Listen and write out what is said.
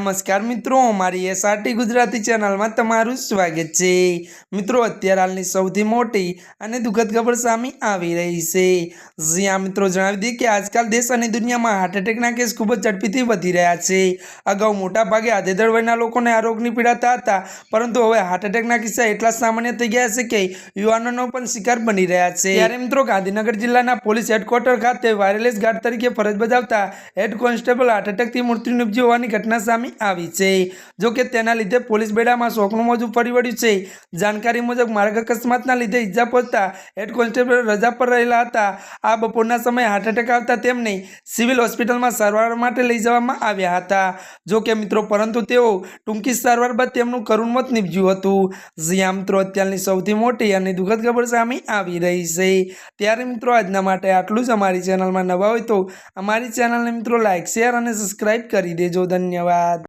નમસ્કાર મિત્રો, અમારી એસઆરટી ગુજરાતી ચેનલમાં તમારું સ્વાગત છે। મિત્રો, અત્યારે હાલની સૌથી મોટી અને દુઃખદ ખબર સામે આવી રહી છે। જ્યાં મિત્રો જણાવી દઈએ કે આજકાલ દેશ અને દુનિયામાં હાર્ટ એટેકના કેસ ખૂબ જ ઝડપીથી વધી રહ્યા છે। અગાઉ મોટા ભાગે આધેધડ વયના લોકોને આ રોગની પીડાતા હતા, પરંતુ હવે હાર્ટ એટેકના કિસ્સા એટલા સામાન્ય થઈ ગયા છે કે યુવાનોનો પણ શિકાર બની રહ્યા છે। ત્યારે મિત્રો ગાંધીનગર જિલ્લાના પોલીસ હેડક્વાર્ટર ખાતે વાયરલેસ ગાર્ડ તરીકે ફરજ બજાવતા હેડ કોન્સ્ટેબલ હાર્ટ એટેકથી મૃત્યુ નિપજ્યું હોવાની ઘટના સામે આવી છે। જો કે તેના લીધે પોલીસ બેડામાં શોકનું મોજું ફરી વળ્યું છે। જાણકારી મુજબ માર્ગ અકસ્માતના લીધે ઈજા પહોંચતા હેડ કોન્સ્ટેબલ રજા પર રહેલા હતા। આ બપોરના સમયે હાર્ટ એટેક આવતા તેમને સિવિલ હોસ્પિટલમાં સારવાર માટે લઈ જવામાં આવ્યા હતા। જો કે મિત્રો પરંતુ તેઓ ટૂંકી સારવાર બાદ તેમનું કરુણ મોત નિપજ્યું હતું। જ્યાં મિત્રો અત્યારની સૌથી મોટી અને દુઃખદ ખબર સામે આવી રહી છે। ત્યારે મિત્રો આજના માટે આટલું જ। અમારી ચેનલમાં નવા હોય તો અમારી ચેનલને મિત્રો લાઈક, શેર અને સબસ્ક્રાઇબ કરી દેજો। ધન્યવાદ।